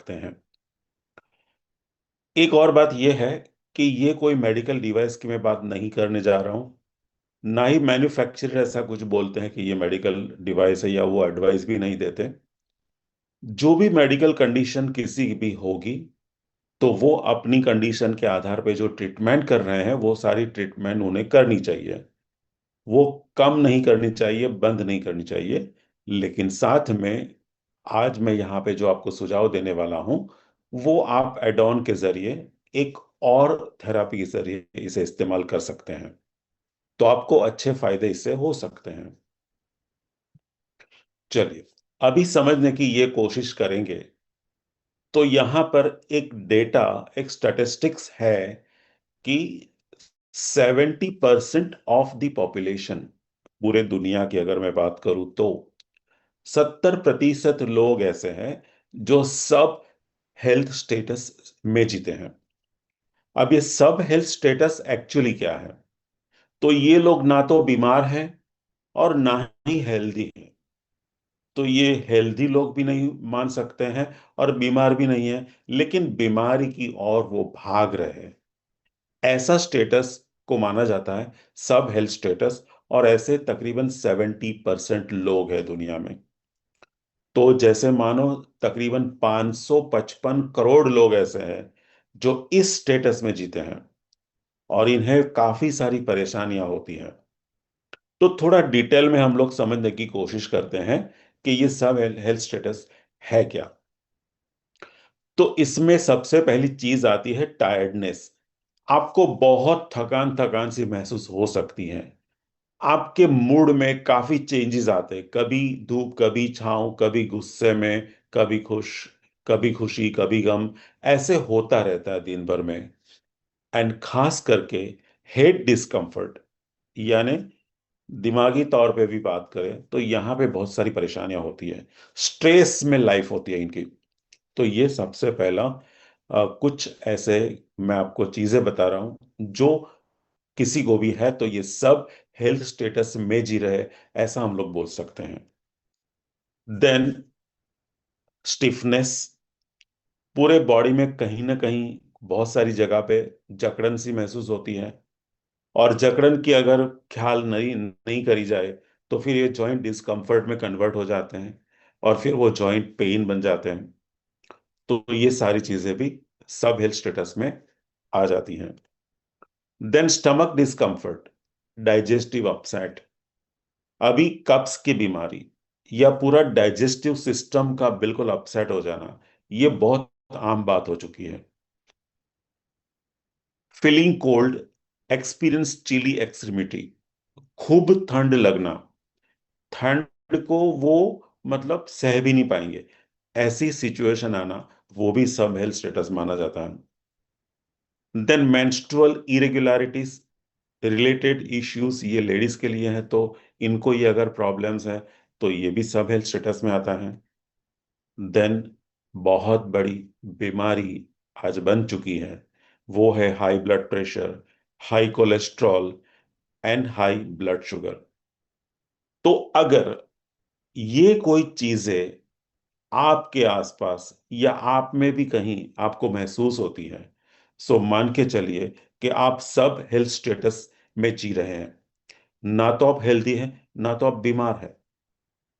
सकते हैं। एक और बात यह है कि ये कोई मेडिकल डिवाइस की मैं बात नहीं करने जा रहा हूं, ना ही मैन्युफैक्चरर ऐसा कुछ बोलते हैं कि ये मेडिकल डिवाइस है, या वो एडवाइस भी नहीं देते। जो भी मेडिकल कंडीशन किसी की भी होगी, तो वो अपनी कंडीशन के आधार पे जो ट्रीटमेंट कर रहे हैं वो सारी ट्रीटमेंट उन्हें करनी चाहिए। वो कम नहीं करनी चाहिए, बंद नहीं करनी चाहिए। लेकिन साथ में आज मैं यहाँ पे जो आपको सुझाव देने वाला हूँ, वो आप एड ऑन के जरिए एक और थेरापी के जरिए इसे इस्तेमाल कर सकते हैं। तो आपको अच्छे फायदे इससे हो सकते हैं। चलिए, अभी समझने की ये कोशिश करेंगे। तो यहाँ पर एक डेटा, एक स्टैटिस्टिक्स है कि 70% ऑफ द पॉपुलेशन, पूरे दुनिया की अगर मैं बात करूं तो 70% लोग ऐसे हैं जो सब हेल्थ स्टेटस में जीते हैं। अब ये सब हेल्थ स्टेटस एक्चुअली क्या है? तो ये लोग ना तो बीमार हैं और ना ही हेल्दी हैं। तो ये हेल्दी लोग भी नहीं मान सकते हैं और बीमार भी नहीं है, लेकिन बीमारी की ओर वो भाग रहे हैं। ऐसा स्टेटस को माना जाता है सब हेल्थ स्टेटस। और ऐसे तकरीबन 70% लोग हैं दुनिया में। तो जैसे मानो तकरीबन 555 करोड़ लोग ऐसे हैं जो इस स्टेटस में जीते हैं, और इन्हें काफी सारी परेशानियां होती हैं। तो थोड़ा डिटेल में हम लोग समझने की कोशिश करते हैं कि ये सब हेल्थ स्टेटस है क्या। तो इसमें सबसे पहली चीज आती है टायर्डनेस। आपको बहुत थकान थकान सी महसूस हो सकती है। आपके मूड में काफी चेंजेस आते हैं, कभी धूप कभी छांव, कभी गुस्से में, कभी खुश, कभी खुशी, कभी गम। ऐसे होता रहता है दिन भर में। एंड खास करके हेड डिस्कम्फर्ट, यानी दिमागी तौर पे भी बात करें तो यहाँ पे बहुत सारी परेशानियां होती है। स्ट्रेस में लाइफ होती है इनकी। तो ये सबसे पहला कुछ ऐसे मैं आपको चीजें बता रहा हूं जो किसी को भी है तो ये सब हेल्थ स्टेटस में जी रहे, ऐसा हम लोग बोल सकते हैं। देन स्टिफनेस, पूरे बॉडी में कहीं ना कहीं बहुत सारी जगह पे जकड़न सी महसूस होती है। और जकड़न की अगर ख्याल नहीं नहीं करी जाए तो फिर ये जॉइंट डिस्कम्फर्ट में कन्वर्ट हो जाते हैं, और फिर वो जॉइंट पेन बन जाते हैं। तो ये सारी चीजें भी सब हेल्थ स्टेटस में आ जाती हैं। Then stomach discomfort, digestive upset. अभी कब्ज की बीमारी या पूरा डाइजेस्टिव सिस्टम का बिल्कुल अपसेट हो जाना, ये बहुत आम बात हो चुकी है। Feeling cold, experience chilly extremity, खूब ठंड लगना। ठंड को वो मतलब सह भी नहीं पाएंगे, ऐसी सिचुएशन आना, वो भी सब हेल्थ स्टेटस माना जाता है। Then menstrual irregularities related issues, ये लेडीज के लिए है, तो इनको ये अगर प्रॉब्लम्स है तो ये भी सब हेल्थ स्टेटस में आता है। देन बहुत बड़ी बीमारी आज बन चुकी है, वो है high blood pressure, high cholesterol and high blood sugar. तो अगर ये कोई चीजें आपके आसपास या आप में भी कहीं आपको महसूस होती है, सो मान के चलिए कि आप सब हेल्थ स्टेटस में जी रहे हैं। ना तो आप हेल्दी हैं, ना तो आप बीमार हैं।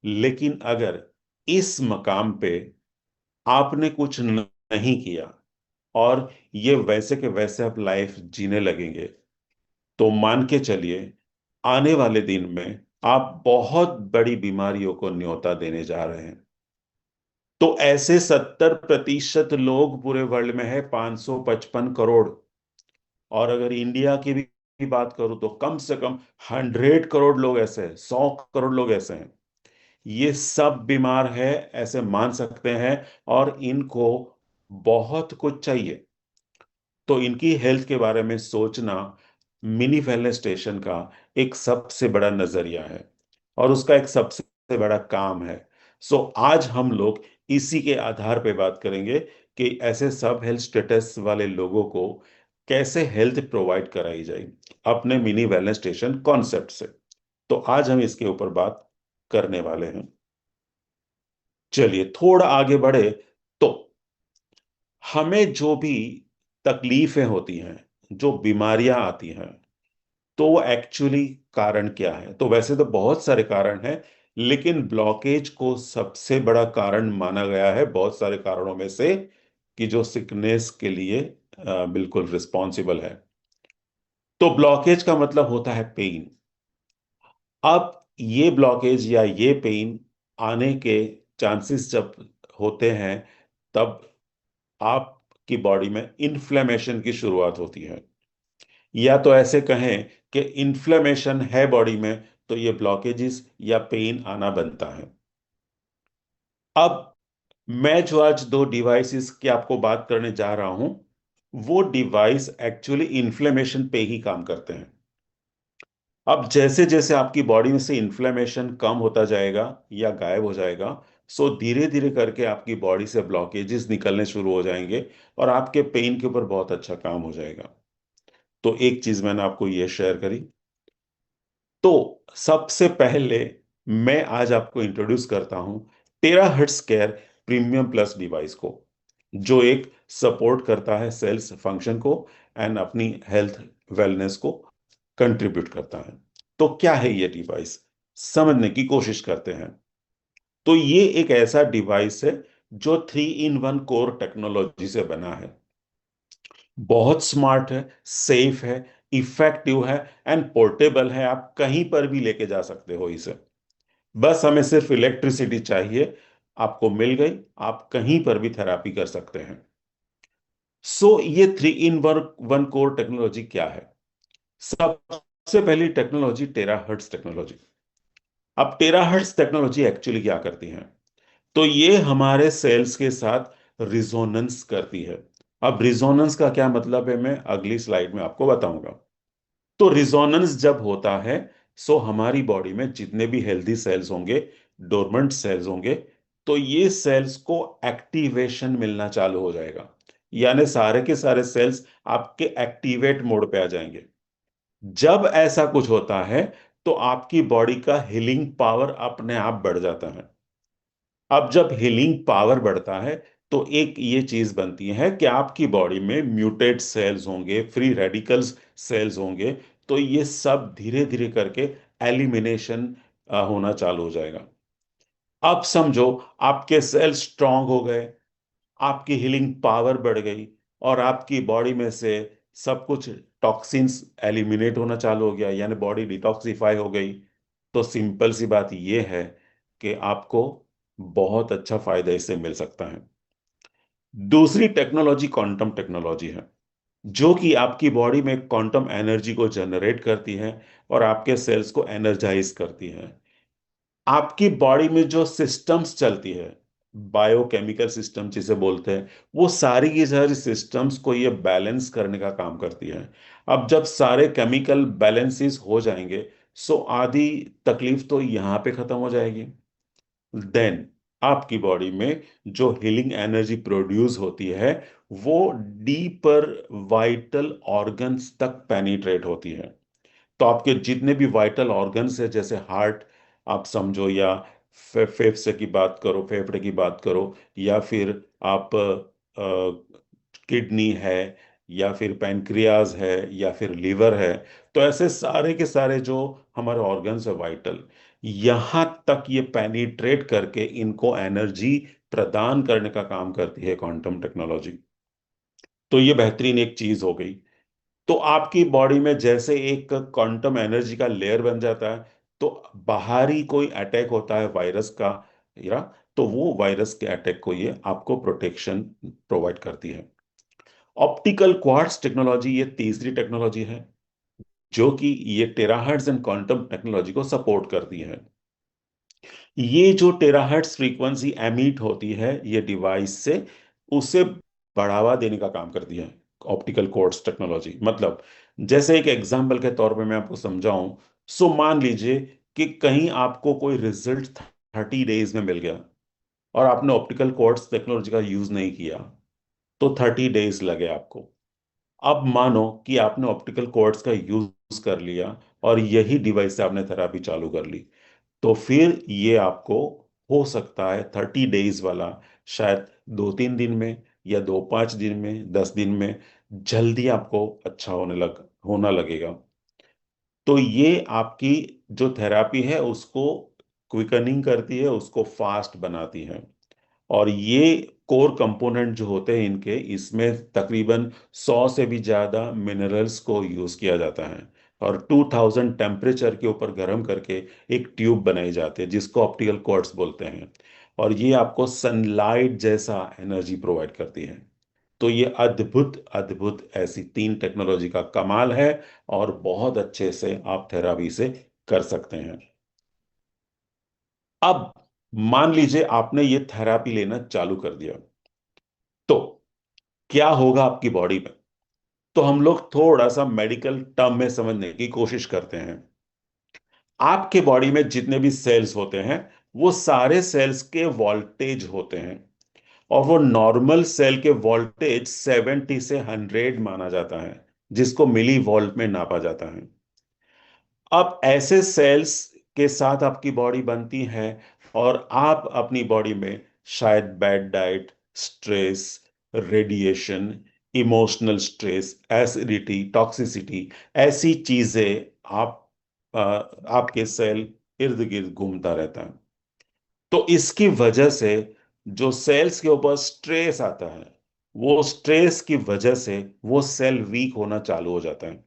लेकिन अगर इस मकाम पे आपने कुछ नहीं किया और ये वैसे के वैसे आप लाइफ जीने लगेंगे, तो मान के चलिए आने वाले दिन में आप बहुत बड़ी बीमारियों को न्योता देने जा रहे हैं। तो ऐसे 70% लोग पूरे वर्ल्ड में है, 555 करोड़। और अगर इंडिया की भी बात करूं तो कम से कम 100 करोड़ लोग ऐसे हैं, 100 करोड़ लोग ऐसे हैं। ये सब बीमार है ऐसे मान सकते हैं, और इनको बहुत कुछ चाहिए। तो इनकी हेल्थ के बारे में सोचना मिनी वेलनेस स्टेशन का एक सबसे बड़ा नजरिया है, और उसका एक सबसे बड़ा काम है। सो आज हम लोग इसी के आधार पे बात करेंगे कि ऐसे सब हेल्थ स्टेटस वाले लोगों को कैसे हेल्थ प्रोवाइड कराई जाए अपने मिनी वेलनेस स्टेशन कॉन्सेप्ट से। तो आज हम इसके ऊपर बात करने वाले हैं। चलिए थोड़ा आगे बढ़े। तो हमें जो भी तकलीफें होती हैं, जो बीमारियां आती हैं, तो वो एक्चुअली कारण क्या है? तो वैसे तो बहुत सारे कारण हैं, लेकिन ब्लॉकेज को सबसे बड़ा कारण माना गया है बहुत सारे कारणों में से, कि जो सिकनेस के लिए बिल्कुल रिस्पॉन्सिबल है। तो ब्लॉकेज का मतलब होता है पेन। अब ये ब्लॉकेज या ये पेन आने के चांसेस जब होते हैं, तब आपकी बॉडी में इन्फ्लेमेशन की शुरुआत होती है। या तो ऐसे कहें कि इन्फ्लेमेशन है बॉडी में, तो ये ब्लॉकेजेस या पेन आना बनता है। अब मैं जो आज दो डिवाइसेस की आपको बात करने जा रहा हूं, वो डिवाइस एक्चुअली इन्फ्लेमेशन पे ही काम करते हैं। अब जैसे जैसे आपकी बॉडी में से इन्फ्लेमेशन कम होता जाएगा या गायब हो जाएगा, सो धीरे धीरे करके आपकी बॉडी से ब्लॉकेजेस निकलने शुरू हो जाएंगे, और आपके पेन के ऊपर बहुत अच्छा काम हो जाएगा। तो एक चीज मैंने आपको ये शेयर करी। तो सबसे पहले मैं आज आपको इंट्रोड्यूस करता हूं terahertz care premium plus device को, जो एक सपोर्ट करता है सेल्स फंक्शन को एंड अपनी हेल्थ वेलनेस को कंट्रीब्यूट करता है। तो क्या है ये डिवाइस, समझने की कोशिश करते हैं। तो ये एक ऐसा डिवाइस है जो 3 in 1 कोर टेक्नोलॉजी से बना है। बहुत स्मार्ट है, सेफ है, इफेक्टिव है एंड पोर्टेबल है। आप कहीं पर भी लेके जा सकते हो इसे। बस हमें सिर्फ इलेक्ट्रिसिटी चाहिए, आपको मिल गई, आप कहीं पर भी थेरापी कर सकते हैं। ये 3 in 1 कोर टेक्नोलॉजी क्या है? सबसे पहली टेक्नोलॉजी टेरा हर्ट्ज टेक्नोलॉजी। अब टेरा हर्ट्ज टेक्नोलॉजी एक्चुअली क्या करती है? तो ये हमारे सेल्स के साथ रिजोनेंस करती है। अब रिजोनेंस का क्या मतलब है, मैं अगली स्लाइड में आपको बताऊंगा। तो रिजोनेंस जब होता है, हमारी बॉडी में जितने भी हेल्दी सेल्स होंगे, डोरमेंट सेल्स होंगे, तो ये सेल्स को एक्टिवेशन मिलना चालू हो जाएगा। यानी सारे के सारे सेल्स आपके एक्टिवेट मोड पे आ जाएंगे। जब ऐसा कुछ होता है, तो आपकी बॉडी का हीलिंग पावर अपने आप बढ़ जाता है। अब जब हीलिंग पावर बढ़ता है, तो एक ये चीज बनती है कि आपकी बॉडी में म्यूटेट सेल्स होंगे, फ्री रेडिकल्स सेल्स होंगे, तो ये सब धीरे धीरे करके एलिमिनेशन होना चालू हो जाएगा। अब समझो, आपके सेल स्ट्रांग हो गए, आपकी हीलिंग पावर बढ़ गई, और आपकी बॉडी में से सब कुछ टॉक्सिन्स एलिमिनेट होना चालू हो गया, यानी बॉडी डिटॉक्सिफाई हो गई। तो सिंपल सी बात यह है कि आपको बहुत अच्छा फायदा इससे मिल सकता है। दूसरी टेक्नोलॉजी क्वांटम टेक्नोलॉजी है, जो कि आपकी बॉडी में क्वांटम एनर्जी को जनरेट करती है और आपके सेल्स को एनर्जाइज करती है। आपकी बॉडी में जो सिस्टम्स चलती है, बायोकेमिकल सिस्टम जिसे बोलते हैं, वो सारी की सारी सिस्टम्स को ये बैलेंस करने का काम करती है। अब जब सारे केमिकल बैलेंसेस हो जाएंगे, आधी तकलीफ तो यहाँ पे खत्म हो जाएगी। देन आपकी बॉडी में जो हीलिंग एनर्जी प्रोड्यूस होती है, वो डीपर वाइटल ऑर्गन्स तक पेनिट्रेट होती है। तो आपके जितने भी वाइटल ऑर्गन्स है, जैसे हार्ट आप समझो, या फेफड़े की बात करो, फेफड़े की बात करो, या फिर आप किडनी है, या फिर पैनक्रियाज है, या फिर लीवर है, तो ऐसे सारे के सारे जो हमारे ऑर्गन्स है वाइटल, यहाँ तक ये पेनिट्रेट करके इनको एनर्जी प्रदान करने का काम करती है क्वांटम टेक्नोलॉजी। तो ये बेहतरीन एक चीज हो गई। तो आपकी बॉडी में जैसे एक क्वांटम एनर्जी का लेयर बन जाता है, तो बाहरी कोई अटैक होता है वायरस का, या तो वो वायरस के अटैक को ये आपको प्रोटेक्शन प्रोवाइड करती है। ऑप्टिकल क्वार्ट्ज टेक्नोलॉजी ये तीसरी टेक्नोलॉजी है, जो कि ये टेराहर्ट्ज एंड क्वांटम टेक्नोलॉजी को सपोर्ट करती है। ये जो टेराहर्ट्ज फ्रीक्वेंसी एमिट होती है ये डिवाइस से, उसे बढ़ावा देने का काम करती है ऑप्टिकल कोड्स टेक्नोलॉजी। मतलब जैसे एक एग्जांपल के तौर पे मैं आपको समझाऊं, मान लीजिए कि कहीं आपको कोई रिजल्ट 30 डेज में मिल गया, और आपने ऑप्टिकल कोड्स टेक्नोलॉजी का यूज नहीं किया, तो 30 डेज लगे आपको। अब मानो कि आपने ऑप्टिकल कोड्स का यूज कर लिया, और यही डिवाइस से आपने थेरापी चालू कर ली, तो फिर ये आपको हो सकता है 30 डेज वाला शायद 2-3 दिन में, या 2-5 दिन में, 10 दिन में जल्दी आपको अच्छा होना लगेगा। तो ये आपकी जो थेरापी है उसको क्विकनिंग करती है, उसको फास्ट बनाती है। और ये कोर कंपोनेंट जो होते हैं इनके, इसमें तकरीबन 100 से भी ज्यादा मिनरल्स को यूज किया जाता है। और 2000 टेम्परेचर के ऊपर गर्म करके एक ट्यूब बनाई जाती है जिसको ऑप्टिकल क्वार्ट्ज बोलते हैं। और ये आपको सनलाइट जैसा एनर्जी प्रोवाइड करती है। तो ये अद्भुत अद्भुत ऐसी 3 टेक्नोलॉजी का कमाल है। और बहुत अच्छे से आप थेरापी से कर सकते हैं। अब मान लीजिए आपने ये थेरापी लेना चालू कर दिया, तो क्या होगा आपकी बॉडी में? तो हम लोग थोड़ा सा मेडिकल टर्म में समझने की कोशिश करते हैं। आपके बॉडी में जितने भी सेल्स होते हैं, वो सारे सेल्स के वोल्टेज होते हैं। और वो नॉर्मल सेल के वोल्टेज 70 से 100 माना जाता है, जिसको मिली वोल्ट में नापा जाता है। अब ऐसे सेल्स के साथ आपकी बॉडी बनती है। और आप अपनी बॉडी में शायद bad diet, stress, radiation, emotional stress, acidity, toxicity, ऐसी चीजें आप आपके सेल इर्द गिर्द घूमता रहता है। तो इसकी वजह से जो सेल्स के ऊपर स्ट्रेस आता है, वो स्ट्रेस की वजह से वो सेल वीक होना चालू हो जाता है।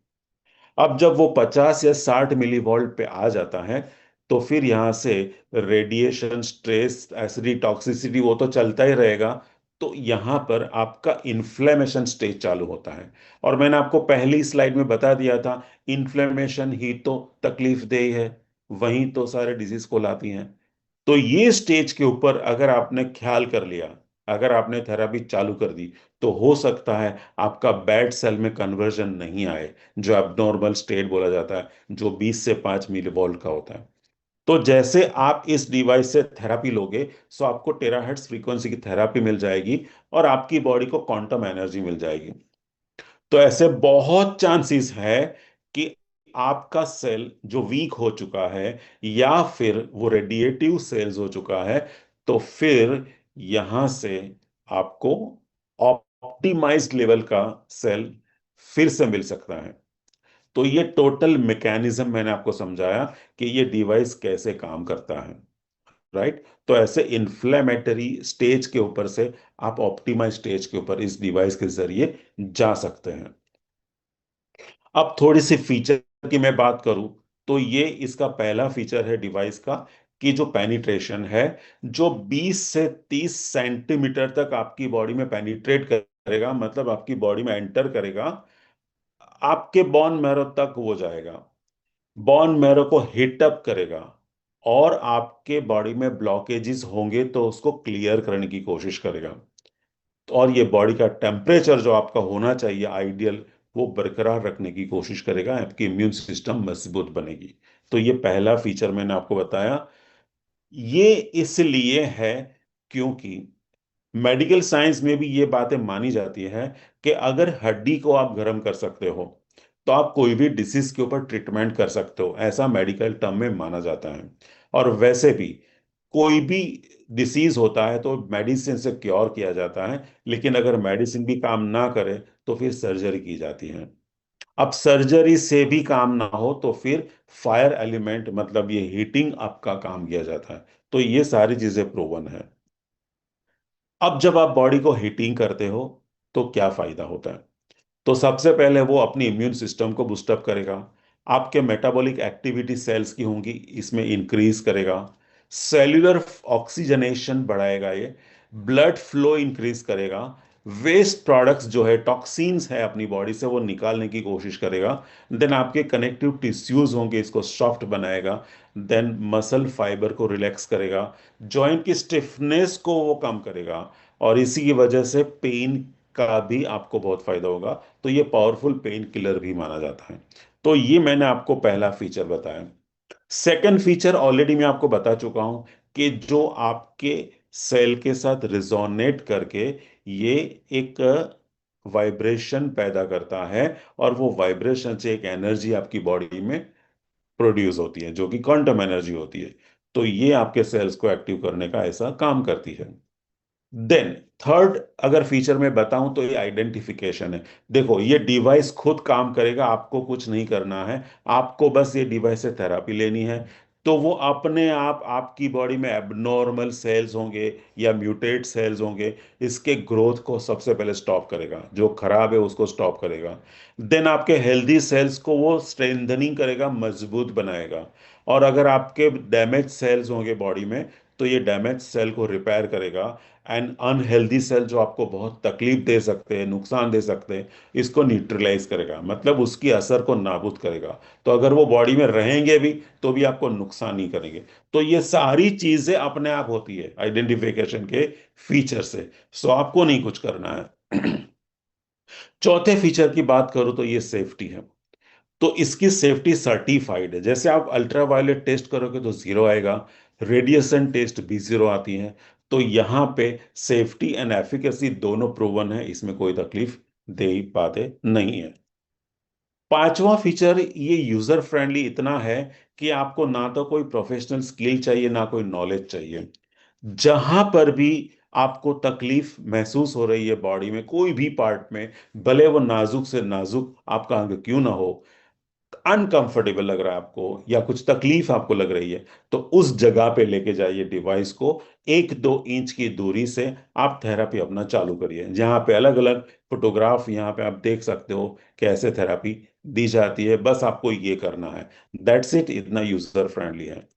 अब जब वो 50 या 60 मिलीवोल्ट पे आ जाता है, तो फिर यहां से रेडिएशन, स्ट्रेस, एसिडी, टॉक्सिसिटी वो तो चलता ही रहेगा। तो यहां पर आपका इन्फ्लेमेशन स्टेज चालू होता है। और मैंने आपको पहली स्लाइड में बता दिया था, इन्फ्लेमेशन ही तो तकलीफ दे है, वहीं तो सारे डिजीज को लाती हैं। तो ये स्टेज के ऊपर अगर आपने ख्याल कर लिया, अगर आपने थेरापी चालू कर दी, तो हो सकता है आपका बैड सेल में कन्वर्जन नहीं आए, जो एबनॉर्मल स्टेट बोला जाता है, जो 20 से 5 मिलीवोल्ट का होता है। तो जैसे आप इस डिवाइस से थेरापी लोगे, सो आपको टेराहर्ट्ज फ्रीक्वेंसी की थेरापी मिल जाएगी और आपकी बॉडी को क्वांटम एनर्जी मिल जाएगी। तो ऐसे बहुत चांसेस है कि आपका सेल जो वीक हो चुका है, या फिर वो रेडिएटिव सेल्स हो चुका है, तो फिर यहां से आपको ऑप्टिमाइज्ड लेवल का सेल फिर से मिल सकता है। तो ये टोटल मैकेनिज्म मैंने आपको समझाया कि ये डिवाइस कैसे काम करता है। राइट? तो ऐसे इन्फ्लेमेटरी स्टेज के ऊपर से आप ऑप्टिमाइज स्टेज के ऊपर इस डिवाइस के जरिए जा सकते हैं। अब थोड़ी सी फीचर की मैं बात करूं, तो ये इसका पहला फीचर है डिवाइस का, कि जो पेनिट्रेशन है, जो 20 से 30 सेंटीमीटर तक आपकी बॉडी में पेनिट्रेट करेगा, मतलब आपकी बॉडी में एंटर करेगा, आपके बोन मैरो तक वो जाएगा, बोन मैरो को हिट अप करेगा। और आपके बॉडी में ब्लॉकेजेस होंगे तो उसको क्लियर करने की कोशिश करेगा। और ये बॉडी का टेम्परेचर जो आपका होना चाहिए आइडियल, वो बरकरार रखने की कोशिश करेगा, आपकी इम्यून सिस्टम मजबूत बनेगी। तो ये पहला फीचर मैंने आपको बताया। ये इसलिए है क्योंकि मेडिकल साइंस में भी ये बातें मानी जाती है कि अगर हड्डी को आप गर्म कर सकते हो, तो आप कोई भी डिसीज के ऊपर ट्रीटमेंट कर सकते हो, ऐसा मेडिकल टर्म में माना जाता है। और वैसे भी कोई भी डिसीज होता है तो मेडिसिन से क्योर किया जाता है, लेकिन अगर मेडिसिन भी काम ना करे तो फिर सर्जरी की जाती है। अब सर्जरी से भी काम ना हो तो फिर फायर एलिमेंट, मतलब ये हीटिंग आपका काम किया जाता है। तो ये सारी चीजें प्रूवन है। अब जब आप बॉडी को हीटिंग करते हो, तो क्या फायदा होता है? तो सबसे पहले वो अपनी इम्यून सिस्टम को बूस्टअप करेगा। आपके मेटाबॉलिक एक्टिविटी सेल्स की होंगी, इसमें इंक्रीज करेगा। सेल्यूलर ऑक्सीजनेशन बढ़ाएगा ये। ब्लड फ्लो इंक्रीज करेगा। वेस्ट प्रोडक्ट्स जो है, टॉक्सिन्स है अपनी बॉडी से, वो निकालने की कोशिश करेगा। देन आपके कनेक्टिव टिश्यूज होंगे, इसको सॉफ्ट बनाएगा। देन मसल फाइबर को रिलैक्स करेगा। जॉइंट की स्टिफनेस को वो कम करेगा। और इसी की वजह से पेन का भी आपको बहुत फायदा होगा। तो ये पावरफुल पेन किलर भी माना जाता है। तो ये मैंने आपको पहला फीचर बताया। सेकंड फीचर ऑलरेडी मैं आपको बता चुका हूं, कि जो आपके सेल के साथ रिजोनेट करके ये एक वाइब्रेशन पैदा करता है। और वो वाइब्रेशन से एक एनर्जी आपकी बॉडी में प्रोड्यूस होती है, जो कि क्वांटम एनर्जी होती है। तो ये आपके सेल्स को एक्टिव करने का ऐसा काम करती है। देन थर्ड अगर फीचर में बताऊं तो ये आइडेंटिफिकेशन है। देखो ये डिवाइस खुद काम करेगा, आपको कुछ नहीं करना है, आपको बस ये डिवाइस से थेरापी लेनी है। तो वो अपने आप आपकी बॉडी में एबनॉर्मल सेल्स होंगे या म्यूटेट सेल्स होंगे, इसके ग्रोथ को सबसे पहले स्टॉप करेगा, जो खराब है उसको स्टॉप करेगा। देन आपके हेल्दी सेल्स को वो स्ट्रेंथनिंग करेगा, मजबूत बनाएगा। और अगर आपके डैमेज सेल्स होंगे बॉडी में, तो ये डैमेज सेल को रिपेयर करेगा। एंड अनहेल्दी सेल जो आपको बहुत तकलीफ दे सकते हैं, नुकसान दे सकते हैं, इसको न्यूट्रलाइज करेगा, मतलब उसकी असर को नाबूद करेगा। तो अगर वो बॉडी में रहेंगे भी तो भी आपको नुकसान नहीं करेंगे। तो ये सारी चीजें अपने आप होती है आइडेंटिफिकेशन के फीचर से। सो आपको नहीं कुछ करना है। चौथे फीचर की बात करूं तो ये सेफ्टी है। तो इसकी सेफ्टी सर्टिफाइड है। जैसे आप अल्ट्रावायलेट टेस्ट करोगे तो जीरो आएगा, रेडिएशन टेस्ट भी जीरो आती है। तो यहाँ पे सेफ्टी एंड एफिकेसी दोनों प्रूवन है, इसमें कोई तकलीफ दे पाते नहीं है। पांचवा फीचर ये यूजर फ्रेंडली इतना है कि आपको ना तो कोई प्रोफेशनल स्किल चाहिए ना कोई नॉलेज चाहिए। जहां पर भी आपको तकलीफ महसूस हो रही है बॉडी में कोई भी पार्ट में, भले वो नाजुक से नाजुक आपका अंग क्यों ना हो, अनकंफर्टेबल लग रहा है आपको या कुछ तकलीफ आपको लग रही है, तो उस जगह पे लेके जाइए डिवाइस को। 1-2 इंच की दूरी से आप थेरापी अपना चालू करिए। जहाँ पे अलग अलग फोटोग्राफ यहाँ पे आप देख सकते हो कैसे थेरापी दी जाती है, बस आपको ये करना है। दैट्स इट, इतना यूजर फ्रेंडली है।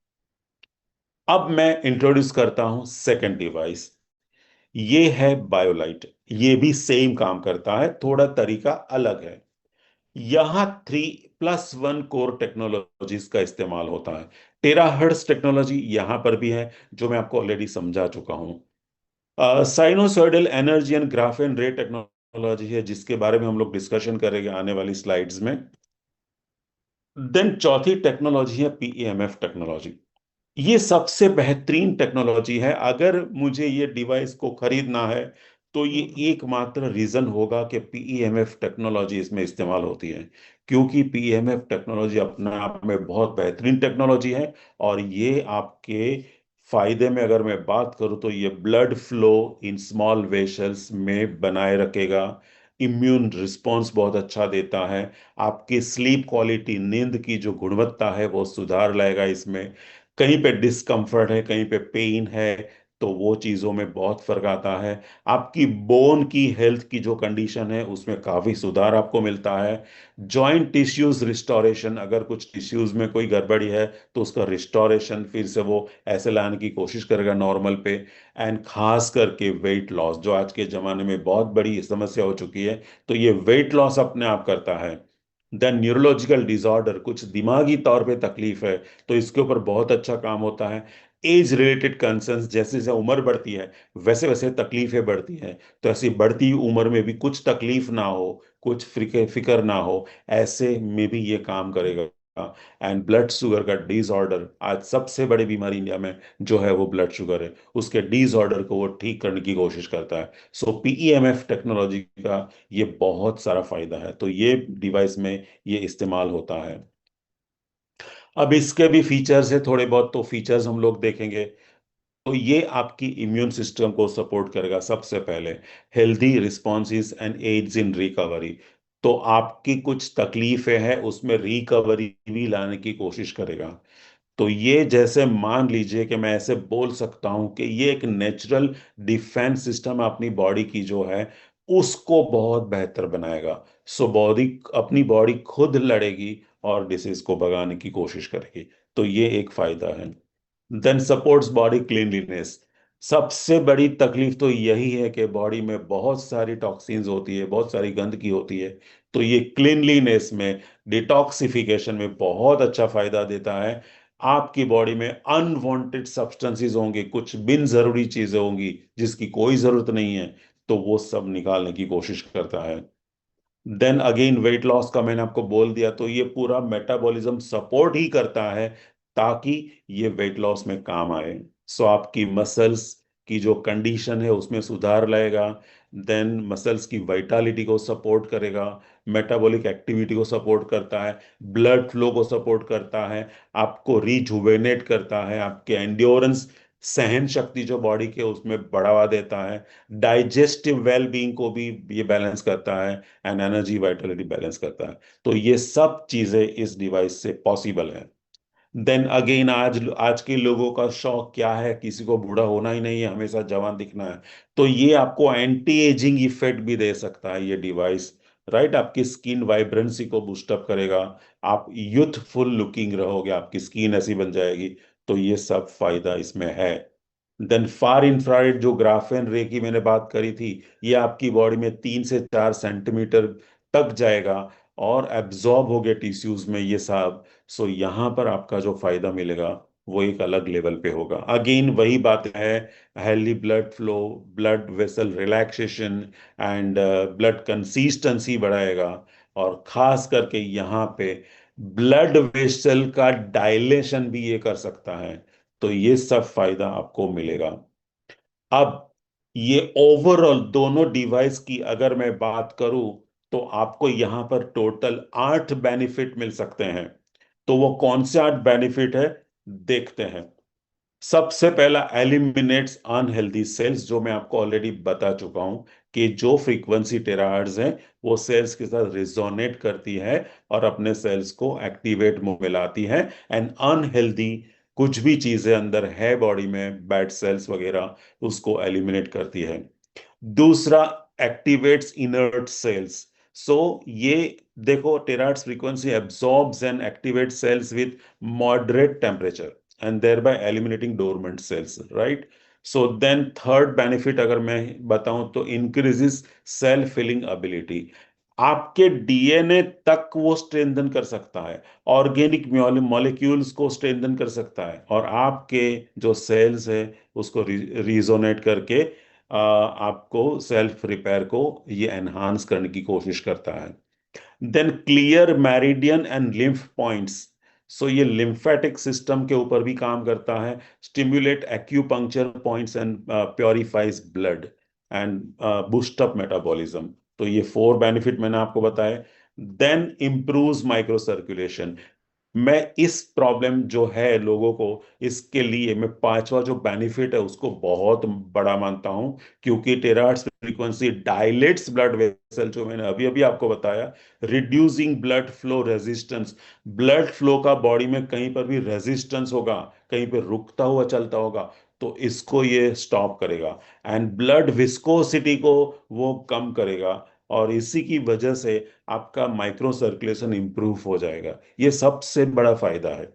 अब मैं इंट्रोड्यूस करता हूँ सेकंड डिवाइस। ये है बायोलाइट। ये भी सेम काम करता है, थोड़ा तरीका अलग है। यहाँ 3+1 कोर टेक्नोलॉजीज का इस्तेमाल होता है। टेराहर्ट्ज टेक्नोलॉजी यहाँ पर भी है, जो मैं आपको ऑलरेडी समझा चुका हूँ। साइनोसॉइडल एनर्जी एंड ग्राफेन रे टेक्नोलॉजी है, जिसके बारे में हम लोग डिस्कशन करेंगे आने वाली स्लाइड्स में। देन चौथी टेक्नोलॉजी है पीईएमएफ टेक्नोलॉजी। ये सबसे बेहतरीन टेक्नोलॉजी है। अगर मुझे ये डिवाइस को खरीदना है तो ये एकमात्र रीजन होगा कि पीईएमएफ टेक्नोलॉजी इसमें इस्तेमाल होती है, क्योंकि पीईएमएफ टेक्नोलॉजी अपने आप में बहुत बेहतरीन टेक्नोलॉजी है। और ये आपके फायदे में अगर मैं बात करूं तो ये blood flow in small vessels में बनाए रखेगा, इम्यून रिस्पॉन्स बहुत अच्छा देता है, आपकी स्लीप क्वालिटी, नींद की जो गुणवत्ता है वो सुधार लाएगा इसमें। कहीं पे डिस्कम्फर्ट है, कहीं पे पेन है, तो वो चीज़ों में बहुत फर्क आता है। आपकी बोन की हेल्थ की जो कंडीशन है उसमें काफ़ी सुधार आपको मिलता है। जॉइंट टिश्यूज रिस्टोरेशन, अगर कुछ टिश्यूज में कोई गड़बड़ी है तो उसका रिस्टोरेशन फिर से वो ऐसे लाने की कोशिश करेगा नॉर्मल पे। एंड खास करके वेट लॉस, जो आज के ज़माने में बहुत बड़ी समस्या हो चुकी है, तो ये वेट लॉस अपने आप करता है। देन न्यूरोलॉजिकल डिसऑर्डर, कुछ दिमागी तौर पे तकलीफ है, तो इसके ऊपर बहुत अच्छा काम होता है। एज रिलेटेड कंसर्न्स, जैसे जैसे उम्र बढ़ती है वैसे वैसे तकलीफें बढ़ती हैं, तो ऐसी बढ़ती हुई उम्र में भी कुछ तकलीफ ना हो, कुछ फिक्र फिक्र ना हो, ऐसे में भी ये काम करेगा। एंड ब्लड शुगर का डिसऑर्डर, आज सबसे बड़ी बीमारी इंडिया में जो है वो ब्लड शुगर है, उसके डिसऑर्डर को वो ठीक करने की कोशिश करता है। सो पीईएमएफ टेक्नोलॉजी का ये बहुत सारा फायदा है, तो ये डिवाइस में ये इस्तेमाल होता है। अब इसके भी फीचर्स है थोड़े बहुत, तो फीचर्स हम लोग देखेंगे। तो ये आपकी इम्यून सिस्टम को सपोर्ट करेगा सबसे पहले। Healthy responses and aids in recovery, तो आपकी कुछ तकलीफें हैं उसमें रिकवरी भी लाने की कोशिश करेगा। तो ये जैसे मान लीजिए कि मैं ऐसे बोल सकता हूं कि ये एक नेचुरल डिफेंस सिस्टम अपनी बॉडी की जो है उसको बहुत बेहतर बनाएगा। सो बॉडी, अपनी बॉडी खुद लड़ेगी और डिसीज को भगाने की कोशिश करेगी। तो ये एक फायदा है। Then supports body cleanliness. सबसे बड़ी तकलीफ तो यही है कि बॉडी में बहुत सारी टॉक्सिन्स होती है, बहुत सारी गंदगी होती है। तो ये क्लीनलीनेस में, डिटॉक्सिफिकेशन में बहुत अच्छा फायदा देता है। आपकी बॉडी में अनवांटेड सब्सटेंसेस होंगे, कुछ बिन जरूरी चीजें होंगी जिसकी कोई जरूरत नहीं है, तो वो सब निकालने की कोशिश करता है। देन अगेन वेट लॉस का मैंने आपको बोल दिया, तो ये पूरा मेटाबॉलिज्म सपोर्ट ही करता है ताकि ये वेट लॉस में काम आए। सो आपकी मसल्स की जो कंडीशन है उसमें सुधार लाएगा। देन मसल्स की वाइटालिटी को सपोर्ट करेगा, मेटाबॉलिक एक्टिविटी को सपोर्ट करता है, ब्लड फ्लो को सपोर्ट करता है, आपको रिजुवेनेट करता है, आपके एंड्योरेंस सहन शक्ति जो बॉडी के उसमें बढ़ावा देता है, डाइजेस्टिव वेल बीइंग को भी ये बैलेंस करता है, एंड एनर्जी वाइटलिटी बैलेंस करता है। तो ये सब चीजें इस डिवाइस से पॉसिबल है। देन अगेन, आज के लोगों का शौक क्या है, किसी को बूढ़ा होना ही नहीं है, हमेशा जवान दिखना है। तो ये आपको एंटी एजिंग इफेक्ट भी दे सकता है ये डिवाइस, राइट। आपकी स्किन वाइब्रेंसी को बूस्टअप करेगा, आप यूथफुल लुकिंग रहोगे, आपकी स्किन ऐसी बन जाएगी। तो ये सब फायदा इसमें है। देन फार इंफ्रारेड जो ग्राफेन रे की मैंने बात करी थी, ये आपकी बॉडी में 3 से 4 सेंटीमीटर तक जाएगा और एब्जॉर्ब हो गए टिश्यूज में ये सब। सो यहाँ पर आपका जो फायदा मिलेगा वो एक अलग लेवल पे होगा। अगेन वही बात है, healthy blood flow, blood vessel relaxation and blood consistency बढ़ाएगा। और खास करके यहाँ पे ब्लड वेसल का डायलेशन भी ये कर सकता है। तो ये सब फायदा आपको मिलेगा। अब ये ओवरऑल दोनों डिवाइस की अगर मैं बात करूं, तो आपको यहां पर टोटल 8 बेनिफिट मिल सकते हैं। तो वो कौन से 8 बेनिफिट है, देखते हैं। सबसे पहला, एलिमिनेट्स अनहेल्दी सेल्स, जो मैं आपको ऑलरेडी बता चुका हूं कि जो फ्रीक्वेंसी टेराहर्ट्ज है वो सेल्स के साथ रिजोनेट करती है और अपने सेल्स को एक्टिवेट मोड में लाती है। एंड अनहेल्दी कुछ भी चीजें अंदर है बॉडी में, बैड सेल्स वगैरह, उसको एलिमिनेट करती है। दूसरा, एक्टिवेट्स इनर्ट सेल्स। सो ये देखो, terahertz frequency absorbs and activate cells with moderate temperature and thereby eliminating dormant cells, right? So then third benefit अगर मैं बताऊं तो increases cell filling ability। आपके डीएनए तक वो स्ट्रेंथन कर सकता है, ऑर्गेनिक मॉलिक्यूल्स को स्ट्रेंथन कर सकता है, और आपके जो सेल्स है उसको रिजोनेट करके आपको सेल्फ रिपेयर को ये एनहांस करने की कोशिश करता है। Then clear meridian and lymph points. So ये लिम्फेटिक सिस्टम के ऊपर भी काम करता है, stimulate acupuncture points and purifies blood and boost up metabolism. तो ये 4 बेनिफिट मैंने आपको बताए। Then improves micro circulation. मैं इस प्रॉब्लम जो है लोगों को, इसके लिए मैं पांचवा जो बेनिफिट है उसको बहुत बड़ा मानता हूं, क्योंकि terahertz frequency dilates blood vessel, जो मैंने अभी अभी आपको बताया, reducing blood flow resistance. Blood flow का बॉडी में कहीं पर भी रेजिस्टेंस होगा, कहीं पर रुकता हुआ चलता होगा, तो इसको ये स्टॉप करेगा। एंड ब्लड विस्कोसिटी को वो कम करेगा, और इसी की वजह से आपका माइक्रो सर्कुलेशन इंप्रूव हो जाएगा। ये सबसे बड़ा फायदा है।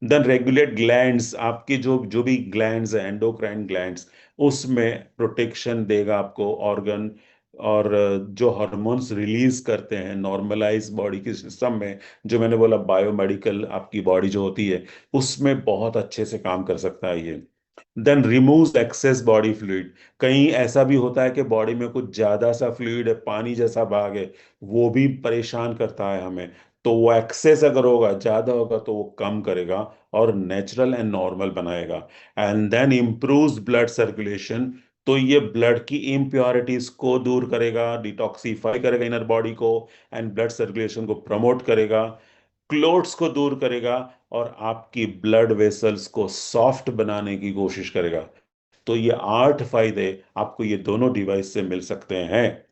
देन रेगुलेट ग्लैंड्स, आपके जो जो भी ग्लैंड्स है, एंडोक्राइन ग्लैंड्स, उसमें प्रोटेक्शन देगा आपको ऑर्गन। और जो हार्मोन्स रिलीज करते हैं नॉर्मलाइज बॉडी के सिस्टम में, जो मैंने बोला बायोमेडिकल आपकी बॉडी जो होती है, उसमें बहुत अच्छे से काम कर सकता है ये। Then removes excess body fluid. कहीं ऐसा भी होता है कि बॉडी में कुछ ज्यादा सा फ्लूइड है, पानी जैसा भाग है, वो भी परेशान करता है हमें। तो वो एक्सेस अगर होगा, ज्यादा होगा, तो वो कम करेगा और नेचुरल एंड नॉर्मल बनाएगा। And then improves blood circulation. तो ये ब्लड की इम्प्योरिटीज को दूर करेगा, डिटॉक्सिफाई करेगा इनर बॉडी को, एंड ब्लड सर्कुलेशन को प्रमोट करेगा, क्लोट्स को दूर करेगा, और आपकी ब्लड वेसल्स को सॉफ्ट बनाने की कोशिश करेगा। तो ये 8 फायदे आपको ये दोनों डिवाइस से मिल सकते हैं।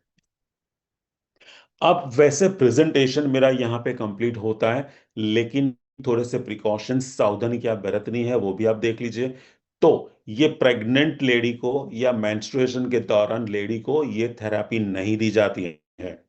अब वैसे प्रेजेंटेशन मेरा यहाँ पे कंप्लीट होता है, लेकिन थोड़े से प्रिकॉशंस, सावधानी क्या बरतनी है वो भी आप देख लीजिए। तो ये प्रेग्नेंट लेडी को या मेंस्ट्रुएशन के दौरान लेडी को ये थेरेपी नहीं दी जाती है।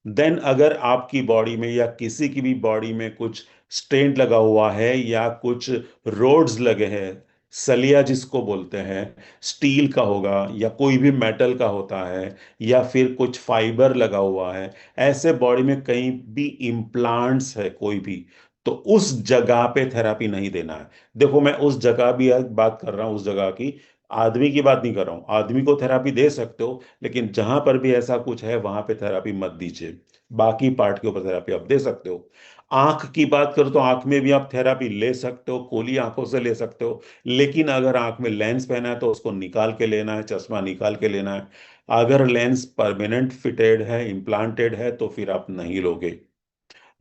देन अगर आपकी बॉडी में या किसी की भी बॉडी में कुछ स्टेंट लगा हुआ है, या कुछ रोड्स लगे हैं, सलिया जिसको बोलते हैं, स्टील का होगा या कोई भी मेटल का होता है, या फिर कुछ फाइबर लगा हुआ है, ऐसे बॉडी में कहीं भी इम्प्लांट्स है कोई भी, तो उस जगह पे थेरापी नहीं देना है। देखो, मैं उस जगह भी आज बात कर रहा हूं, उस जगह की, आदमी की बात नहीं कर रहा हूं। आदमी को थेरापी दे सकते हो, लेकिन जहां पर भी ऐसा कुछ है वहां पे थेरापी मत दीजिए। बाकी पार्ट के ऊपर थेरापी आप दे सकते हो। आंख की बात करो तो आंख में भी आप थेरापी ले सकते हो, खोली आंखों से ले सकते हो। लेकिन अगर आंख में लेंस पहना है तो उसको निकाल के लेना है, चश्मा निकाल के लेना है। अगर लेंस परमानेंट फिटेड है, इम्प्लांटेड है, तो फिर आप नहीं लोगे।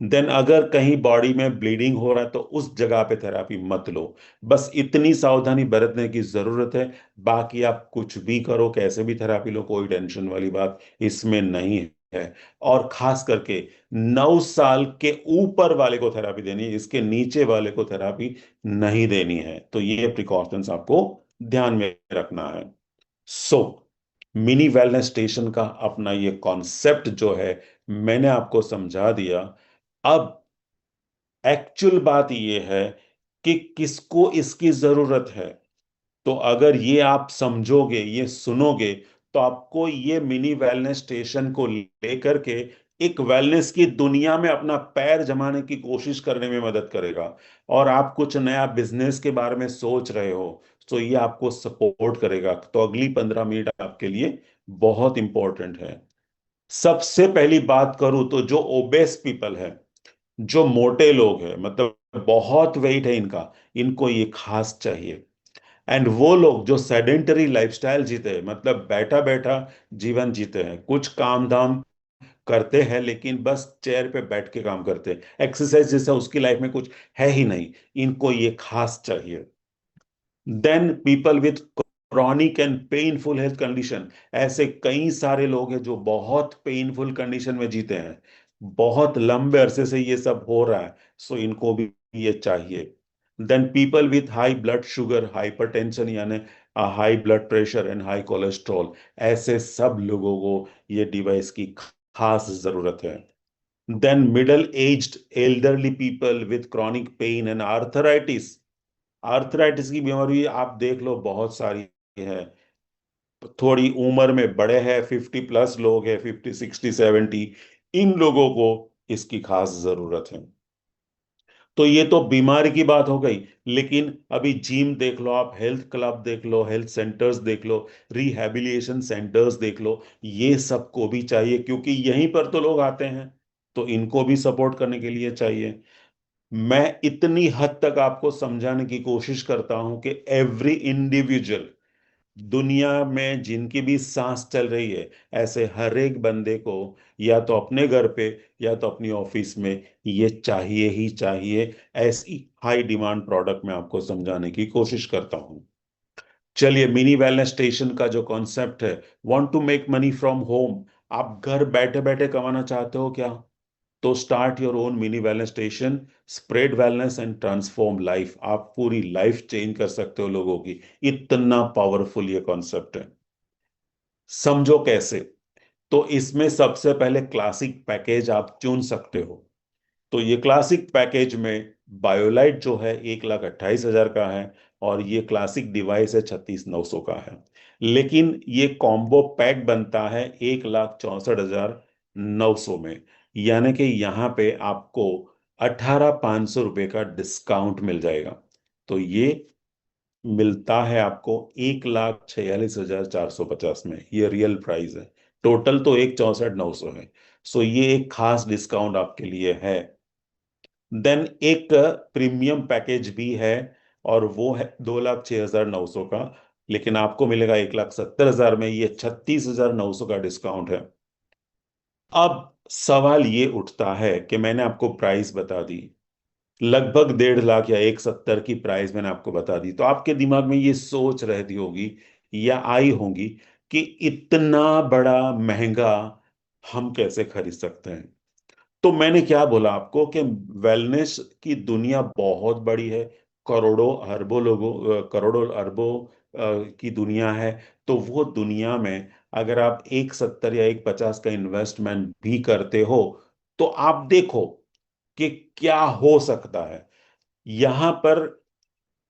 देन अगर कहीं बॉडी में ब्लीडिंग हो रहा है तो उस जगह पे थेरापी मत लो। बस इतनी सावधानी बरतने की जरूरत है। बाकी आप कुछ भी करो, कैसे भी थेरापी लो, कोई टेंशन वाली बात इसमें नहीं है। और खास करके 9 साल के ऊपर वाले को थेरापी देनी है, इसके नीचे वाले को थेरापी नहीं देनी है। तो ये प्रिकॉशंस आपको ध्यान में रखना है। सो मिनी वेलनेस स्टेशन का अपना ये कॉन्सेप्ट जो है मैंने आपको समझा दिया। अब एक्चुअल बात ये है कि किसको इसकी जरूरत है। तो अगर ये आप समझोगे, ये सुनोगे, तो आपको ये मिनी वेलनेस स्टेशन को लेकर के एक वेलनेस की दुनिया में अपना पैर जमाने की कोशिश करने में मदद करेगा। और आप कुछ नया बिजनेस के बारे में सोच रहे हो तो ये आपको सपोर्ट करेगा। तो अगली 15 मिनट आपके लिए बहुत इंपॉर्टेंट है। सबसे पहली बात करूं तो जो ओबेस पीपल है, जो मोटे लोग हैं, मतलब बहुत वेट है इनका, इनको ये खास चाहिए। एंड वो लोग जो सेडेंटरी लाइफस्टाइल जीते हैं, मतलब बैठा बैठा जीवन जीते हैं, कुछ काम धाम करते हैं लेकिन बस चेयर पे बैठ के काम करते हैं, एक्सरसाइज जैसा उसकी लाइफ में कुछ है ही नहीं, इनको ये खास चाहिए। Then people with chronic and painful health condition, ऐसे कई सारे लोग हैं जो बहुत पेनफुल कंडीशन में जीते हैं, बहुत लंबे अरसे से ये सब हो रहा है, सो इनको भी ये चाहिए। Then people with high blood sugar, hypertension यानी high blood pressure and high cholesterol, ऐसे सब लोगों को ये डिवाइस की खास जरूरत है। Then middle aged elderly people with chronic pain and arthritis, arthritis की बीमारी आप देख लो बहुत सारी है। थोड़ी उम्र में बड़े हैं, 50+ लोग हैं, 50, 60, 70, इन लोगों को इसकी खास जरूरत है। तो ये तो बीमारी की बात हो गई। लेकिन अभी जिम देख लो आप, हेल्थ क्लब देख लो, हेल्थ सेंटर्स देख लो, रिहैबिलिटेशन सेंटर्स देख लो, ये सबको भी चाहिए क्योंकि यहीं पर तो लोग आते हैं। तो इनको भी सपोर्ट करने के लिए चाहिए। मैं इतनी हद तक आपको समझाने की कोशिश करता हूं कि एवरी इंडिविजुअल, दुनिया में जिनकी भी सांस चल रही है, ऐसे हर एक बंदे को या तो अपने घर पे या तो अपनी ऑफिस में ये चाहिए ही चाहिए। ऐसी हाई डिमांड प्रोडक्ट मैं आपको समझाने की कोशिश करता हूं। चलिए, मिनी वेलनेस स्टेशन का जो कॉन्सेप्ट है, want to make money from home, आप घर बैठे बैठे कमाना चाहते हो क्या? तो start your own mini wellness station, spread wellness and transform life. आप पूरी लाइफ चेंज कर सकते हो लोगों की, इतना पावरफुल ये कॉन्सेप्ट है। समझो कैसे। तो इसमें सबसे पहले क्लासिक पैकेज आप चुन सकते हो। तो ये क्लासिक पैकेज में बायोलाइट जो है 1,28,000 का है, और ये क्लासिक डिवाइस है 36,900 का है। लेकिन ये कॉम्बो पैक बनता है 1,64,900 में। यानी कि यहाँ पे आपको 18,500 रुपये का डिस्काउंट मिल जाएगा। तो ये मिलता है आपको 1,46,450 में, ये रियल प्राइस है। टोटल तो 1,64,900 है। सो ये एक खास डिस्काउंट आपके लिए है। देन एक प्रीमियम पैकेज भी है, और वो है 2,06,900 का। लेकिन आपको मिलेगा 1,70,000 में, ये 36,900 का डिस्काउंट है। अब सवाल ये उठता है कि मैंने आपको प्राइस बता दी, लगभग 1.5 लाख या 1,70 की प्राइस मैंने आपको बता दी, तो आपके दिमाग में ये सोच रहती होगी या आई होगी कि इतना बड़ा महंगा हम कैसे खरीद सकते हैं। तो मैंने क्या बोला आपको कि वेलनेस की दुनिया बहुत बड़ी है, करोड़ों अरबों लोगों, करोड़ों अरबों की दुनिया है। तो वो दुनिया में अगर आप 1,70 या 1,50 का इन्वेस्टमेंट भी करते हो, तो आप देखो कि क्या हो सकता है। यहां पर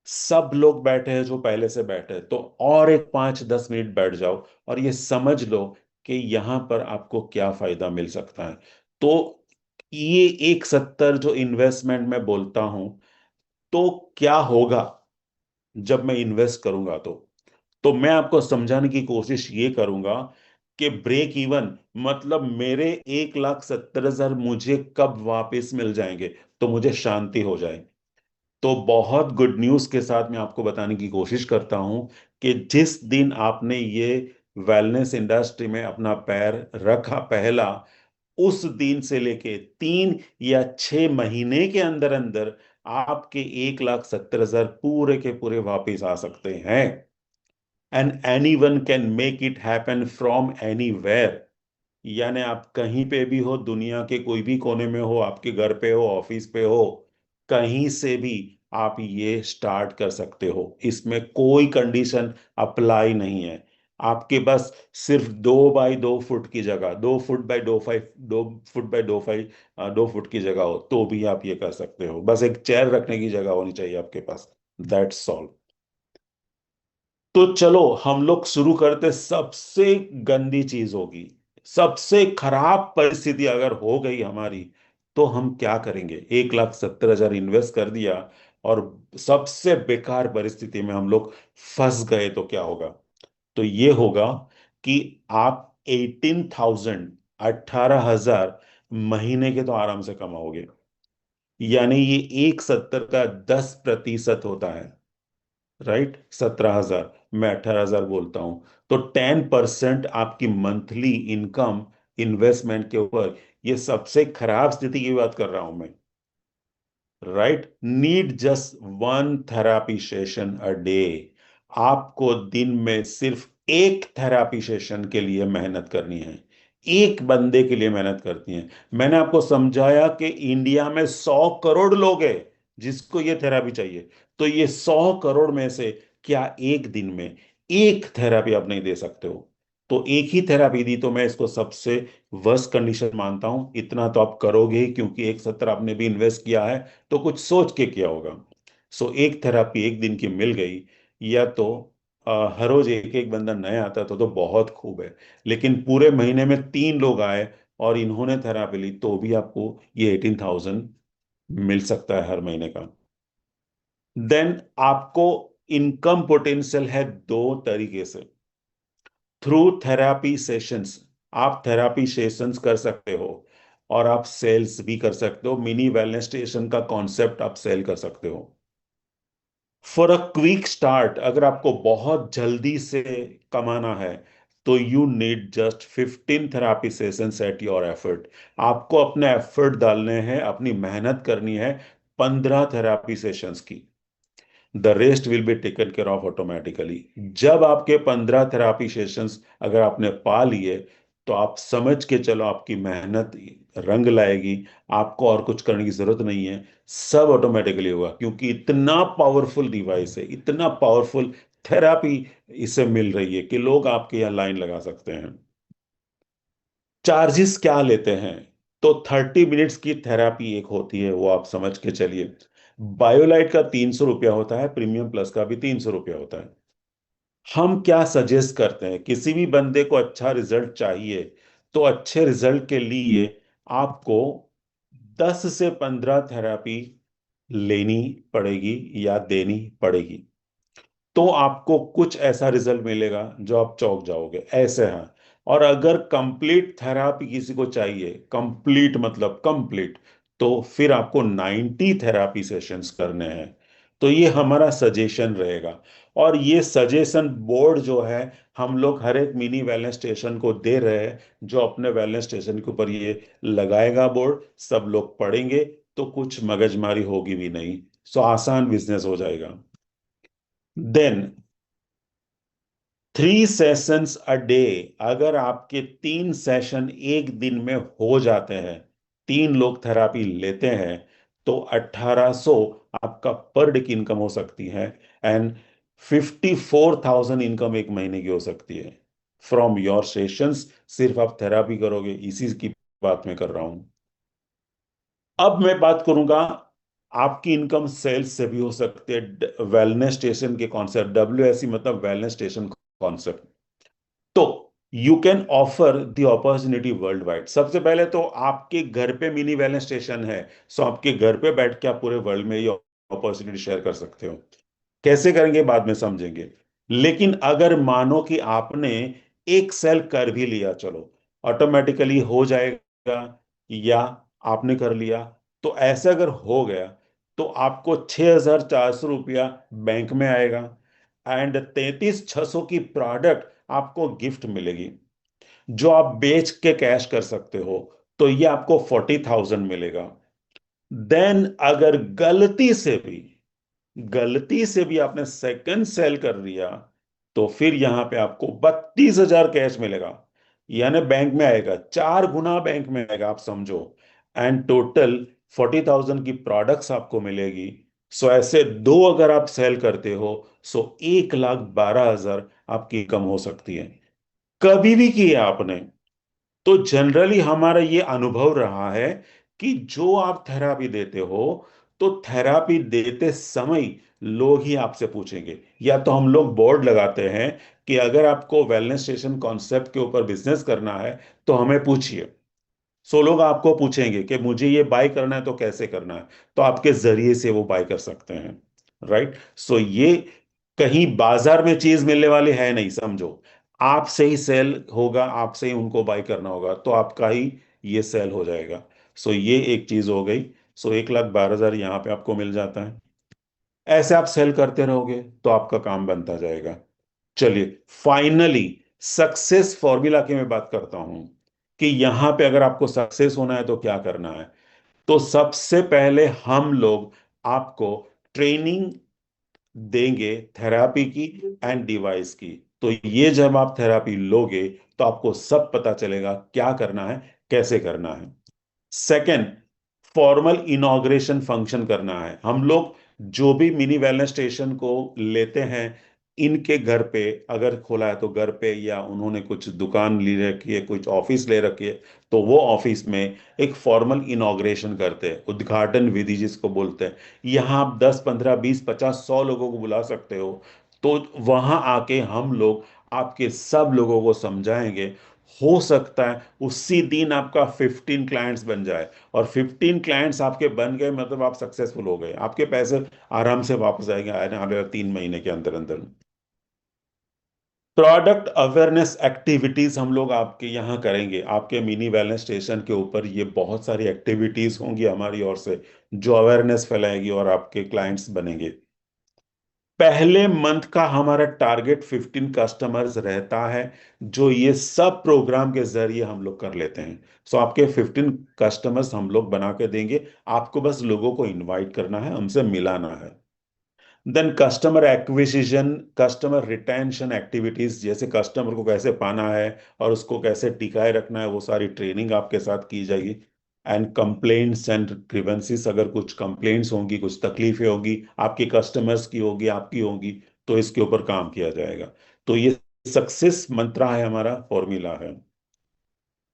सब लोग बैठे हैं जो पहले से बैठे हैं, तो और एक 5-10 मिनट बैठ जाओ और ये समझ लो कि यहां पर आपको क्या फायदा मिल सकता है। तो ये 1,70 जो इन्वेस्टमेंट में बोलता हूं, तो क्या होगा जब मैं इन्वेस्ट करूंगा? तो मैं आपको समझाने की कोशिश ये करूंगा कि ब्रेक इवन मतलब मेरे 1,70,000 मुझे कब वापस मिल जाएंगे, तो मुझे शांति हो जाए। तो बहुत गुड न्यूज़ के साथ मैं आपको बताने की कोशिश करता हूं कि जिस दिन आपने ये वेलनेस इंडस्ट्री में अपना पैर रखा पहला, उस दिन से लेके 3 या 6 महीने के अंदर अंदर आपके 1,70,000 पूरे के पूरे वापस आ सकते हैं। And any one can make it happen from anywhere. यानी आप कहीं पे भी हो, दुनिया के कोई भी कोने में हो, आपके घर पे हो, ऑफिस पे हो, कहीं से भी आप ये स्टार्ट कर सकते हो। इसमें कोई कंडीशन अप्लाई नहीं है। आपके बस सिर्फ 2 बाई 2 फुट की जगह, 2 फुट की जगह हो तो भी आप ये कर सकते हो। बस एक चेयर रखने की जगह होनी चाहिए आपके पास। That's all. तो चलो हम लोग शुरू करते। सबसे गंदी चीज होगी, सबसे खराब परिस्थिति अगर हो गई हमारी, तो हम क्या करेंगे? 1,70,000 इन्वेस्ट कर दिया और सबसे बेकार परिस्थिति में हम लोग फंस गए तो क्या होगा? तो ये होगा कि आप 18,000 महीने के तो आराम से कमाओगे। यानी ये 1,70 का 10% होता है। राइट, 17,000, मैं 18,000 बोलता हूं। तो 10% आपकी मंथली इनकम इन्वेस्टमेंट के ऊपर। ये सबसे खराब स्थिति की बात कर रहा हूं मैं। Right, need just one therapy session a day. आपको दिन में सिर्फ एक थेरापी सेशन के लिए मेहनत करनी है। एक बंदे के लिए मेहनत करती है। मैंने आपको समझाया कि इंडिया में 100 करोड़ लोग हैं जिसको ये थेरापी चाहिए। तो ये 100 करोड़ में से क्या एक दिन में एक थेरापी आप नहीं दे सकते हो? तो एक ही थेरापी दी तो मैं इसको सबसे वर्स्ट कंडीशन मानता हूं। इतना तो आप करोगे ही, क्योंकि 1,70 आपने भी इन्वेस्ट किया है तो कुछ सोच के किया होगा। सो एक थेरापी एक दिन की मिल गई, या तो हर रोज एक एक बंदा नया आता तो बहुत खूब है। लेकिन पूरे महीने में 3 लोग आए और इन्होंने थेरापी ली तो भी आपको ये 18,000 मिल सकता है हर महीने का। देन आपको इनकम पोटेंशियल है 2 तरीके से। Through therapy sessions. आप थेरापी सेशंस कर सकते हो और आप सेल्स भी कर सकते हो। मिनी वेलनेस स्टेशन का कॉन्सेप्ट आप सेल कर सकते हो। फॉर अ क्विक स्टार्ट, अगर आपको बहुत जल्दी से कमाना है, तो you need just 15 therapy sessions at your effort. आपको अपने एफर्ट डालने हैं, अपनी मेहनत करनी है 15 थेरापी सेशंस की। The rest will be taken care of automatically. जब आपके 15 थेरापी सेशंस अगर आपने पा लिए, तो आप समझ के चलो आपकी मेहनत रंग लाएगी। आपको और कुछ करने की जरूरत नहीं है। सब ऑटोमेटिकली होगा, क्योंकि इतना पावरफुल डिवाइस है, इतना पावरफुल थेरापी इससे मिल रही है कि लोग आपके यहाँ लाइन लगा सकते हैं। चार्जेस क्या लेते हैं? तो 30 मिनट्स की थेरापी एक होती है, वो आप समझ के चलिए। बायोलाइट का 300 रुपया होता है, प्रीमियम प्लस का भी 300 रुपया होता है। हम क्या सजेस्ट करते हैं? किसी भी बंदे को अच्छा रिजल्ट चाहिए, तो अच्छे रिजल्ट के लिए आपको 10 से 15 थेरापी लेनी पड़ेगी या देनी पड़ेगी। तो आपको कुछ ऐसा रिजल्ट मिलेगा जो आप चौंक जाओगे, ऐसे हैं। और अगर कंप्लीट थेरापी किसी को चाहिए, कंप्लीट मतलब कंप्लीट, तो फिर आपको 90 थेरापी सेशंस करने हैं। तो ये हमारा सजेशन रहेगा। और ये सजेशन बोर्ड जो है, हम लोग हर एक मिनी वेलनेस स्टेशन को दे रहे हैं, जो अपने वेलनेस स्टेशन के ऊपर ये लगाएगा बोर्ड, सब लोग पढ़ेंगे, तो कुछ मगजमारी होगी भी नहीं। सो आसान बिजनेस हो जाएगा। Then 3 sessions a day. अगर आपके 3 सेशन एक दिन में हो जाते हैं, 3 लोग थेरापी लेते हैं, तो 1,800 आपका पर डे की इनकम हो सकती है। एंड 54,000 इनकम एक महीने की हो सकती है फ्रॉम योर सेशंस। सिर्फ आप थेरापी करोगे, इसी की बात मैं कर रहा हूं। अब मैं बात करूंगा, आपकी इनकम सेल्स से भी हो सकती है। वेलनेस स्टेशन के कॉन्सेप्ट, WSC मतलब वेलनेस स्टेशन कॉन्सेप्ट। तो you can offer the opportunity world wide. सबसे पहले तो आपके घर पे मिनी वेलनेस स्टेशन है, सो आपके घर पे बैठ के आप पूरे वर्ल्ड में ये अपॉर्चुनिटी शेयर कर सकते हो। कैसे करेंगे बाद में समझेंगे। लेकिन अगर मानो कि आपने एक सेल कर भी लिया, चलो ऑटोमेटिकली हो जाएगा, या आपने कर लिया, तो ऐसा अगर हो गया, तो आपको 6,400 रुपया बैंक में आएगा। एंड 33,600 की प्रोडक्ट आपको गिफ्ट मिलेगी, जो आप बेच के कैश कर सकते हो। तो ये आपको 40,000 मिलेगा। देन अगर गलती से भी आपने सेकंड सेल कर दिया, तो फिर यहां पे आपको 32,000 कैश मिलेगा। यानी बैंक में आएगा, 4 गुना बैंक में आएगा, आप समझो। एंड टोटल 40,000 की प्रोडक्ट्स आपको मिलेगी। सो ऐसे दो अगर आप सेल करते हो, सो 1,12,000 आपकी इनकम हो सकती है। कभी भी किया आपने, तो जनरली हमारा ये अनुभव रहा है कि जो आप थेरापी देते हो, तो थेरापी देते समय लोग ही आपसे पूछेंगे, या तो हम लोग बोर्ड लगाते हैं कि अगर आपको वेलनेस स्टेशन कॉन्सेप्ट के ऊपर बिजनेस करना है तो हमें पूछिए। सो लोग आपको पूछेंगे कि मुझे ये बाय करना है तो कैसे करना है, तो आपके जरिए से वो बाय कर सकते हैं। राइट। सो ये कहीं बाजार में चीज मिलने वाली है नहीं, समझो। आपसे ही सेल होगा, आपसे ही उनको बाय करना होगा, तो आपका ही ये सेल हो जाएगा। सो ये एक चीज हो गई। सो 1,12,000 यहाँ पे आपको मिल जाता है। ऐसे आप सेल करते रहोगे तो आपका काम बनता जाएगा। चलिए, फाइनली सक्सेस फॉर्मूला की मैं बात करता हूं कि यहां पे अगर आपको सक्सेस होना है तो क्या करना है। तो सबसे पहले हम लोग आपको ट्रेनिंग देंगे थेरापी की एंड डिवाइस की। तो ये जब आप थेरापी लोगे, तो आपको सब पता चलेगा क्या करना है, कैसे करना है। सेकंड, फॉर्मल इनॉग्रेशन फंक्शन करना है। हम लोग जो भी मिनी वेलनेस स्टेशन को लेते हैं, इनके घर पे अगर खोला है तो घर पे, या उन्होंने कुछ दुकान ली रखी है, कुछ ऑफिस ले रखी है, तो वो ऑफिस में एक फॉर्मल इनॉग्रेशन करते हैं, उद्घाटन विधि जिसको बोलते हैं। यहाँ आप 10, 15, 20, 50, 100 लोगों को बुला सकते हो। तो वहां आके हम लोग आपके सब लोगों को समझाएंगे। हो सकता है उसी दिन आपका 15 क्लाइंट्स बन जाए, और 15 क्लाइंट्स आपके बन गए मतलब आप सक्सेसफुल हो गए, आपके पैसे आराम से वापस आएंगे आने वाले 3 महीने के अंदर अंदर। प्रोडक्ट अवेयरनेस एक्टिविटीज हम लोग आपके यहाँ करेंगे, आपके मिनी वेलनेस स्टेशन के ऊपर ये बहुत सारी एक्टिविटीज होंगी हमारी ओर से, जो अवेयरनेस फैलाएगी और आपके क्लाइंट्स बनेंगे। पहले मंथ का हमारा टारगेट 15 कस्टमर्स रहता है, जो ये सब प्रोग्राम के जरिए हम लोग कर लेते हैं। सो आपके 15 कस्टमर्स हम लोग बना के देंगे। आपको बस लोगों को इनवाइट करना है, उनसे मिलाना है। Then customer acquisition, customer retention activities, जैसे कस्टमर को कैसे पाना है और उसको कैसे टिकाए रखना है, वो सारी ट्रेनिंग आपके साथ की जाएगी। एंड कंप्लेंट्स एंड ग्रीवेंसेस, अगर कुछ कंप्लेंट्स होंगी, कुछ तकलीफें होगी, आपके कस्टमर्स की होगी, आपकी होगी, तो इसके ऊपर काम किया जाएगा। तो ये सक्सेस मंत्रा है, हमारा फॉर्मूला है।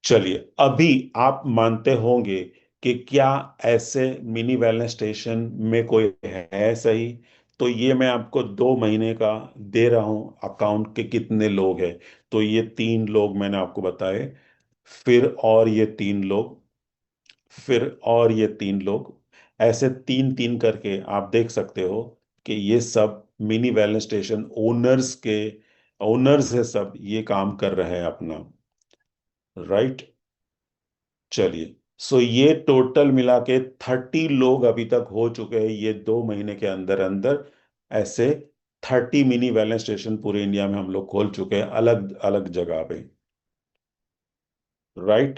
चलिए, अभी आप मानते होंगे कि क्या ऐसे मिनी वेलनेस स्टेशन में कोई है सही। तो ये मैं आपको 2 महीने का दे रहा हूं अकाउंट के कितने लोग हैं। तो ये 3 लोग मैंने आपको बताए, फिर और ये 3 लोग, फिर और ये 3 लोग, ऐसे तीन तीन करके आप देख सकते हो कि ये सब मिनी वेलनेस स्टेशन ओनर्स है, सब ये काम कर रहे हैं अपना। राइट। चलिए, सो ये टोटल मिला के 30 लोग अभी तक हो चुके हैं ये 2 महीने के अंदर अंदर। ऐसे 30 मिनी वेलनेस स्टेशन पूरे इंडिया में हम लोग खोल चुके हैं, अलग अलग जगह पे। राइट।